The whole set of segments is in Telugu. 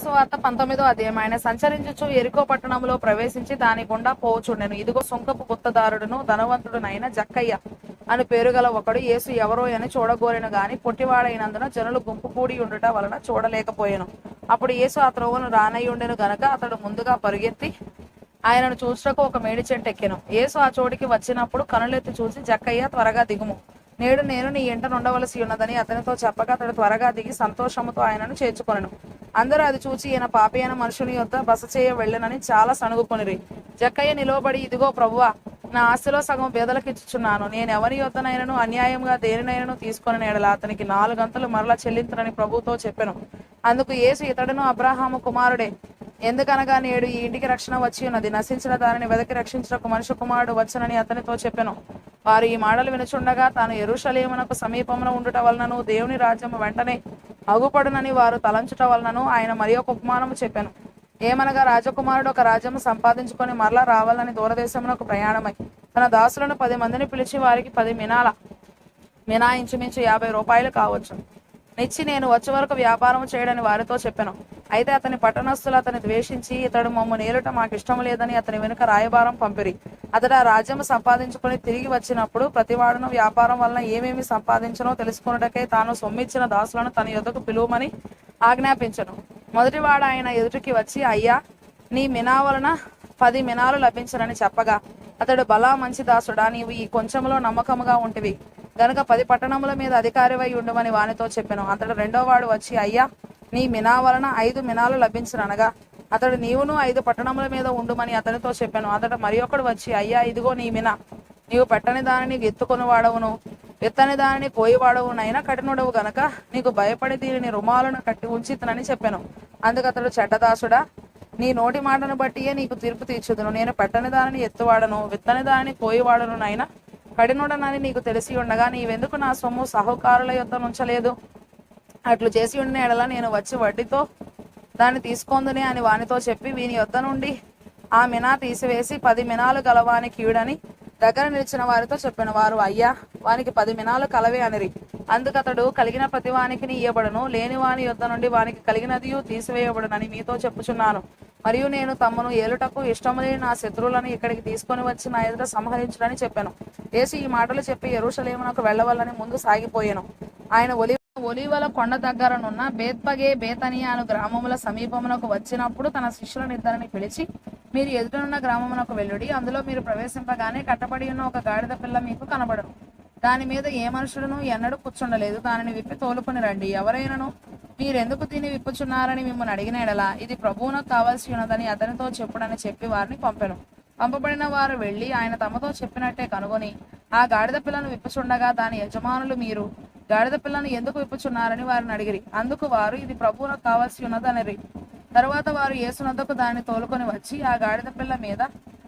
సువార్త 19వ అధ్యాయం. ఆయన సంచరించుచు యెరికో పట్టణంలో ప్రవేశించి దాని గుండా పోవుచుండెను. ఇదిగో సుంకపు గుత్తదారుడును ధనవంతుడునైన జక్కయ్య అని పేరుగల ఒకడు యేసు ఎవరో అని చూడగోరెను గాని పొట్టివాడైనందున జనులు గుంపు కూడి ఉండుట వలన చూడలేకపోయాను. అప్పుడు యేసు ఆ త్రోవను రానయ్యుండెను గనక అతడు ముందుగా పరుగెత్తి ఆయనను చూచుటకు ఒక మేడి చెట్టు ఎక్కెను. యేసు ఆ చోటికి వచ్చినప్పుడు కనులెత్తి చూసి, జక్కయ్య, త్వరగా దిగుము, నేడు నేను నీ ఇంట నుండవలసి ఉన్నదని అతనితో చెప్పగా అతడు త్వరగా దిగి సంతోషముతో ఆయనను చేర్చుకొనెను. అందరూ అది చూచి ఈయన పాపి అయిన మనుషుని యొద్ద బస చేయ వెళ్ళనని చాలా సణుగుకొనిరి. జక్కయ్య నిలవబడి, ఇదిగో ప్రభువా, నా ఆస్తిలో సగం పేదలకు ఇచ్చుచున్నాను. నేను ఎవరి యొద్దనైనను అన్యాయంగా దేనినైనను తీసుకొని ఎడల అతనికి 4 గంతలు మరలా చెల్లించునని ప్రభువుతో చెప్పెను. అందుకు యేసు, ఇతడును అబ్రాహాము కుమారుడే. ఎందుకనగా నేడు ఈ ఇంటికి రక్షణ వచ్చి ఉన్నది. నశించిన దానిని వెదకి రక్షించుటకు మనుష్య కుమారుడు వచ్చనని అతనితో చెప్పెను. వారు ఈ మాటలు వినుచుండగా తాను యెరూషలేమునకు సమీపమున ఉండుట వలనను దేవుని రాజ్యము వెంటనే అగుపడునని వారు తలంచుట వలనను ఆయన మరి ఒక ఉపమానము చెప్పెను. ఏమనగా, రాజకుమారుడు ఒక రాజ్యము సంపాదించుకొని మరలా రావాలని దూరదేశమునకు ప్రయాణమై తన దాసులను 10 మందిని పిలిచి వారికి 10 మినా ఇంచుమించు 50 రూపాయలు కావచ్చు నిచ్చి నేను వచ్చే వరకు వ్యాపారం చేయడని వారితో చెప్పెను. అయితే అతని పట్టణస్థులు అతని ద్వేషించి, ఇతడు మమ్ము నేలుట మాకు ఇష్టం లేదని అతని వెనుక రాయబారం పంపిరి. అతడు ఆ రాజ్యము సంపాదించుకొని తిరిగి వచ్చినప్పుడు ప్రతివాడును వ్యాపారం వలన ఏమేమి సంపాదించనో తెలుసుకున్నటకై తాను సొమ్మిచ్చిన దాసులను తన యొద్దకు పిలువమని ఆజ్ఞాపించను. మొదటివాడు ఆయన ఎదుటికి వచ్చి, అయ్యా, నీ మినా వలన 10 మినాలు లభించనని చెప్పగా అతడు, బలా మంచి దాసుడా, నీవు ఈ కొంచెంలో నమ్మకముగా ఉంటివి గనుక 10 పట్టణముల మీద అధికారివై ఉండుమని వానితో చెప్పెను. అతడు రెండోవాడు వచ్చి, అయ్యా, నీ మినా వలన 5 మినాలు లభించననగా అతడు, నీవును 5 పట్టణముల మీద ఉండుమని అతనితో చెప్పెను. అతడు మరి ఒకడు వచ్చి, అయ్యా, ఇదిగో నీ మినా, నీవు పెట్టని దానిని ఎత్తుకొని వాడవును, విత్తని దానిని కోయివాడవునైనా కఠినుడవు గనక నీకు భయపడి దీనిని రుమాలను కట్టి ఉంచితనని చెప్పెను. అందుకు అతడు, చెడ్డదాసుడా, నీ నోటి మాటను బట్టియే నీకు తీర్పు తీర్చుదును. నేను పెట్టని దానిని ఎత్తువాడను, విత్తని దానిని కోయివాడనునైనా కఠినుడనని నీకు తెలిసి ఉండగా నీవెందుకు నా సొమ్ము సాహుకారుల యొద్ద నుంచలేదు? అట్లు చేసి ఉండిన ఎడల నేను వచ్చి వడ్డీతో దాన్ని తీసుకొందునే అని వానితో చెప్పి వీని యొద్ద నుండి ఆ మినా తీసివేసి 10 మినాలు గలవాని కీడని దగ్గర నిలిచిన వారితో చెప్పిన. వారు, అయ్యా, వానికి 10 మినాలు కలవే అనిరి. అందుకతడు, కలిగిన ప్రతి వానికి ఇయ్యబడును, లేని వాని యొద్ద నుండి వానికి కలిగినదియు తీసివేయబడునని మీతో చెప్పుచున్నాను. మరియు నేను తమ్మును ఏలుటకు ఇష్టము లేని నా శత్రువులను ఇక్కడికి తీసుకొని వచ్చి నా ఎదుట సంహరించుడని చెప్పాను. యేసు ఈ మాటలు చెప్పి యెరూషలేమునకు వెళ్ళవలని ముందు సాగిపోయాను. ఆయన ఒలీవల కొండ దగ్గరనున్న బేత్పగే బేతనియా అను గ్రామముల సమీపమునకు వచ్చినప్పుడు తన శిష్యులనిద్దరిని పిలిచి, మీరు ఎదుటనున్న గ్రామమునకు వెళ్ళుడి. అందులో మీరు ప్రవేశింపగానే కట్టబడి ఉన్న ఒక గాడిద పిల్ల మీకు కనబడును. దాని మీద ఏ మనుషుడును ఎన్నడూ కూర్చుండలేదు. దానిని విప్పి తోలుకొని రండి. ఎవరైనను మీరెందుకు దీన్ని విప్పుచున్నారని మిమ్మల్ని అడిగిన ఎడల ఇది ప్రభువునకు కావాల్సి ఉన్నదని అతనితో చెప్పుడని చెప్పి వారిని పంపెను. పంపబడిన వారు వెళ్ళి ఆయన తమతో చెప్పినట్టే కనుగొని ఆ గాడిద పిల్లను విప్పుచుండగా దాని యజమానులు, మీరు గాడిద పిల్లను ఎందుకు విప్పుచున్నారని వారిని అడిగిరి. అందుకు వారు, ఇది ప్రభువునకు కావాల్సి ఉన్నదనిరి. తరువాత వారు యేసునొద్దకు దాన్ని తోలుకొని వచ్చి ఆ గాడిద పిల్ల మీద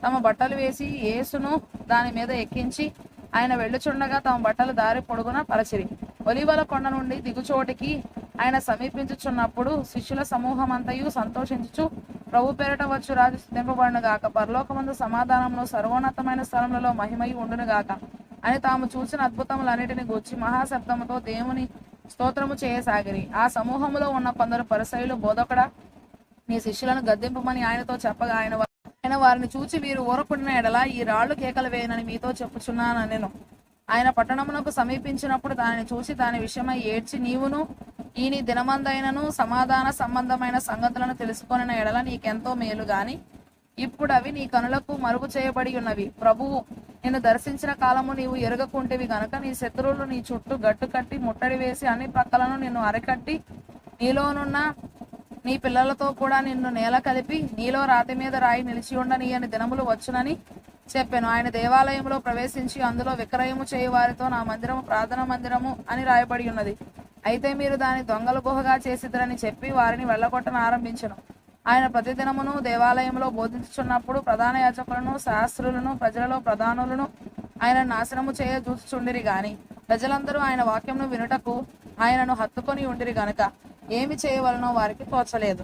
తమ బట్టలు వేసి యేసును దాని మీద ఎక్కించి ఆయన వెళ్ళుచుండగా తమ బట్టలు దారి పొడుగున పరచిరి. ఒలీవల కొండ నుండి దిగుచోటికి ఆయన సమీపించుచున్నప్పుడు శిష్యుల సమూహమంతయు సంతోషించుచు, ప్రభు పేరట వచ్చు రాజు స్తుతింపబడును గాక, పరలోకమందు సమాధానమును, సర్వోన్నతమైన స్థలములలో మహిమయు ఉండును గాక అని తాము చూసిన అద్భుతములన్నిటిని గూర్చి మహాశబ్దముతో దేవుని స్తోత్రము చేయసాగిరి. ఆ సమూహములో ఉన్న కొందరు పరిసయ్యులు, బోధకుడా, నీ శిష్యులను గద్దింపమని ఆయనతో చెప్పగా ఆయన వారిని చూచి, వీరు ఊరకుండిన ఎడల ఈ రాళ్లు కేకలు వేయనని మీతో చెప్పుచున్నానెను. ఆయన పట్టణమునకు సమీపించినప్పుడు దానిని చూసి దాని విషయమై ఏడ్చి, నీవును ఈ నీ దినమందైనను సమాధాన సంబంధమైన సంగతులను తెలుసుకొనిన ఎడల నీకెంతో మేలు గాని ఇప్పుడు అవి నీ కనులకు మరుగు చేయబడి ఉన్నవి. ప్రభువు నిన్ను దర్శించిన కాలము నీవు ఎరుగకుంటేవి గనుక నీ శత్రువులు నీ చుట్టూ గట్టు కట్టి ముట్టడి వేసి అన్ని ప్రక్కలను నిన్ను అరికట్టి నీలోనున్న నీ పిల్లలతో కూడా నిన్ను నేల కలిపి నీలో రాతి మీద రాయి నిలిచి ఉండనీయని దినములు వచ్చునని చెప్పాను. ఆయన దేవాలయంలో ప్రవేశించి అందులో విక్రయము చేయు వారితో నా మందిరము ప్రార్థన మందిరము అని రాయబడి ఉన్నది. అయితే మీరు దాని దొంగల గుహగా చేసిద్దరని చెప్పి వారిని వెళ్ళగొట్టన ఆరంభించను. ఆయన ప్రతిదినమును దేవాలయంలో బోధించుచున్నప్పుడు ప్రధాన యాజకులను, శాస్త్రులను, ప్రజలలో ప్రధానులను ఆయన నాశనము చేయ చూచుచుండిరి గాని ప్రజలందరూ ఆయన వాక్యమును వినుటకు ఆయనను హత్తుకొని ఉండిరి గనుక ఏమి చేయవలనో వారికి తోచలేదు.